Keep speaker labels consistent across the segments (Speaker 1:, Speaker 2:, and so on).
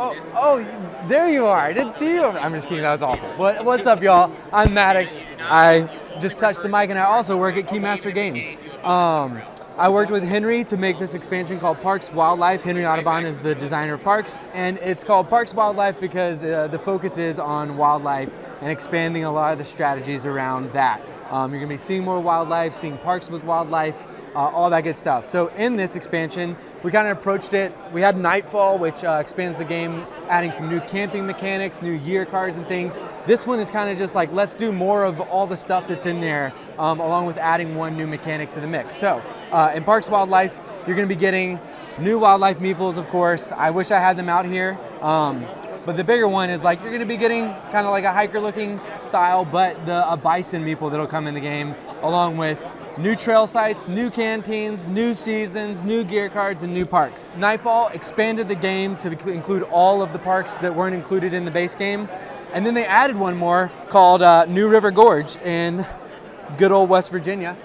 Speaker 1: Oh, there you are. I didn't see you. I'm just kidding. That was awful. What's up, y'all? I'm Mattox. I just touched the mic, and I also work at Keymaster Games. I worked with Henry to make this expansion called Parks Wildlife. Henry Audubon is the designer of Parks, and it's called Parks Wildlife because the focus is on wildlife and expanding a lot of the strategies around that. You're going to be seeing more wildlife, seeing parks with wildlife, all that good stuff. So in this expansion, we kind of approached it. We had Nightfall, which expands the game, adding some new camping mechanics, new year cards and things. This one is kind of just like, let's do more of all the stuff that's in there, along with adding one new mechanic to the mix. So in Parks Wildlife, you're going to be getting new wildlife meeples, of course. I wish I had them out here. But the bigger one is like, you're going to be getting kind of like a hiker looking style, but a Bison Meeple that'll come in the game, along with new trail sites, new canteens, new seasons, new gear cards, and new parks. Nightfall expanded the game to include all of the parks that weren't included in the base game. And then they added one more called New River Gorge in good old West Virginia.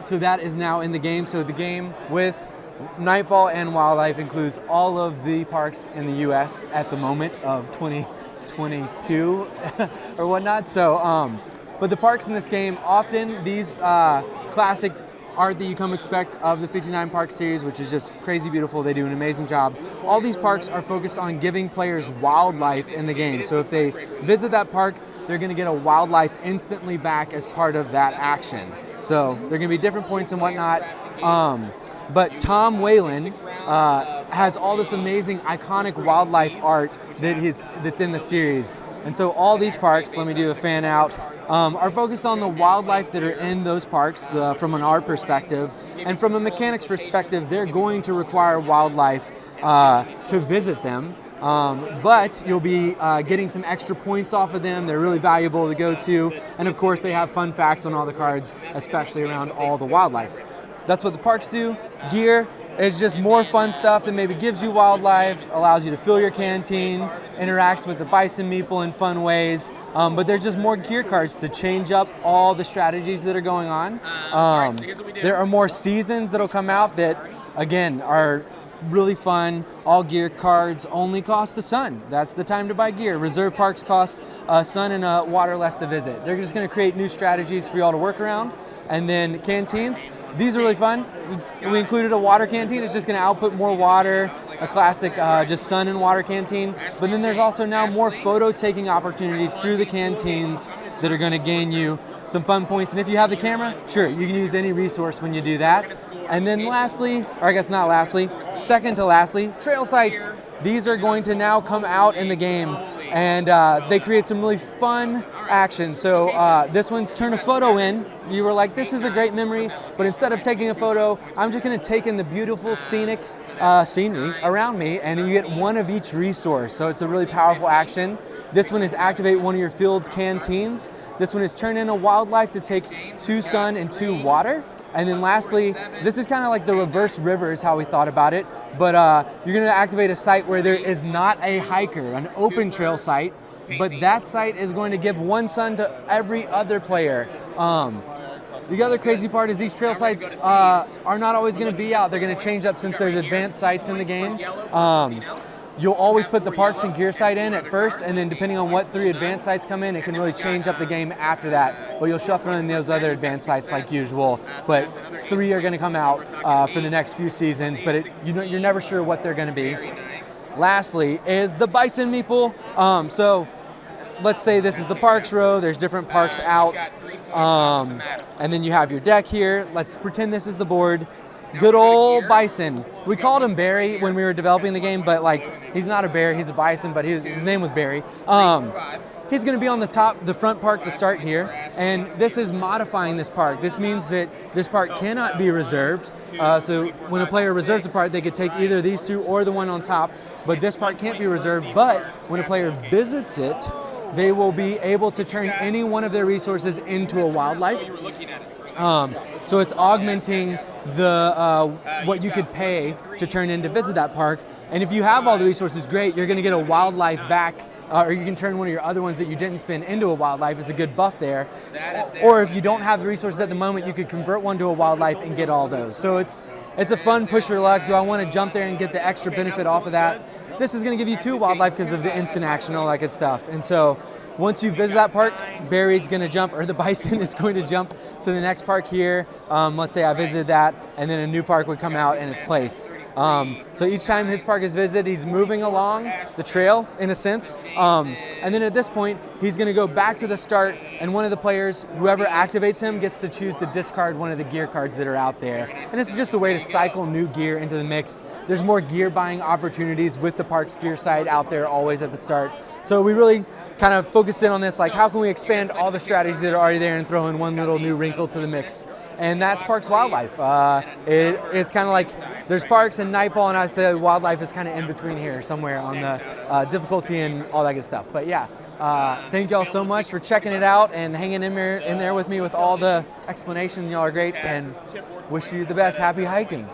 Speaker 1: So that is now in the game. So the game with Nightfall and Wildlife includes all of the parks in the US at the moment of 2022 or whatnot. So, but the parks in this game, often these classic art that you come expect of the 59 Park series, which is just crazy beautiful. They do an amazing job. All these parks are focused on giving players wildlife in the game. So if they visit that park, they're going to get a wildlife instantly back as part of that action. So there are going to be different points and whatnot. But Tom Whalen has all this amazing, iconic wildlife art that's in the series. And so all these parks, let me do a fan out, are focused on the wildlife that are in those parks from an art perspective. And from a mechanics perspective, they're going to require wildlife to visit them. But you'll be getting some extra points off of them. They're really valuable to go to. And of course, they have fun facts on all the cards, especially around all the wildlife. That's what the parks do. Gear is just more fun stuff that maybe gives you wildlife, allows you to fill your canteen, interacts with the Bison Meeple in fun ways. But there's just more gear cards to change up all the strategies that are going on. There are more seasons that'll come out that, again, are really fun. All gear cards only cost the sun. That's the time to buy gear. Reserve parks cost sun and water less to visit. They're just going to create new strategies for y'all to work around. And then canteens. These are really fun. We included a water canteen. It's just going to output more water, a classic just sun and water canteen. But then there's also now more photo taking opportunities through the canteens that are going to gain you some fun points. And if you have the camera, sure, you can use any resource when you do that. And then lastly, or I guess not lastly, second to lastly, trail sites. These are going to now come out in the game, and they create some really fun action. So this one's turn a photo in. You were like, this is a great memory, but instead of taking a photo, I'm just going to take in the beautiful scenic scenery around me, and you get one of each resource. So it's a really powerful action. This one is activate one of your field canteens. This one is turn in a wildlife to take 2 sun and 2 water. And then lastly, this is kind of like the reverse river is how we thought about it, but you're going to activate a site where there is not a hiker, an open trail site, but that site is going to give 1 sun to every other player. The other crazy part is these trail sites are not always going to be out. They're going to change up since there's advanced sites in the game. You'll always put the parks and gear site in at first, and then depending on what 3 advanced sites come in, it can really change up the game after that. But you'll shuffle in those other advanced sites like usual. But 3 are going to come out for the next few seasons, but you're never sure what they're going to be. Lastly is the Bison Meeple. So let's say this is the parks row. There's different parks out. And then you have your deck here. Let's pretend this is the board. Good old Bison. We called him Barry when we were developing the game, but like he's not a bear, he's a bison, but his name was Barry. He's going to be on the front park to start here, and this is modifying this park. This means that this park cannot be reserved. So when a player reserves a park, they could take either these 2 or the one on top, but this park can't be reserved. But when a player visits it, they will be able to turn any one of their resources into a wildlife. So it's augmenting what you could pay to turn in to visit that park. And if you have all the resources, great, you're going to get a wildlife back, or you can turn one of your other ones that you didn't spend into a wildlife. It's a good buff there. Or if you don't have the resources at the moment, you could convert one to a wildlife and get all those. So it's it's a fun push your luck. Do I want to jump there and get the extra benefit off of that? This is going to give you 2 wildlife because of the instant action, all that good stuff. And so once you visit that park, Barry's going to jump, or the bison is going to jump to the next park here. Let's say I visited that, and then a new park would come out in its place. So each time his park is visited, he's moving along the trail in a sense. And then at this point, he's going to go back to the start, and one of the players, whoever activates him, gets to choose to discard one of the gear cards that are out there. And this is just a way to cycle new gear into the mix. There's more gear buying opportunities with the park's gear site out there always at the start. So we really kind of focused in on this, like how can we expand all the strategies that are already there and throw in one little new wrinkle to the mix. And that's Parks Wildlife. It's kind of like there's parks and Nightfall, and I'd say wildlife is kind of in between here somewhere on the difficulty and all that good stuff. But yeah, thank y'all so much for checking it out and hanging in there with me with all the explanation. Y'all are great, and wish you the best. Happy hiking.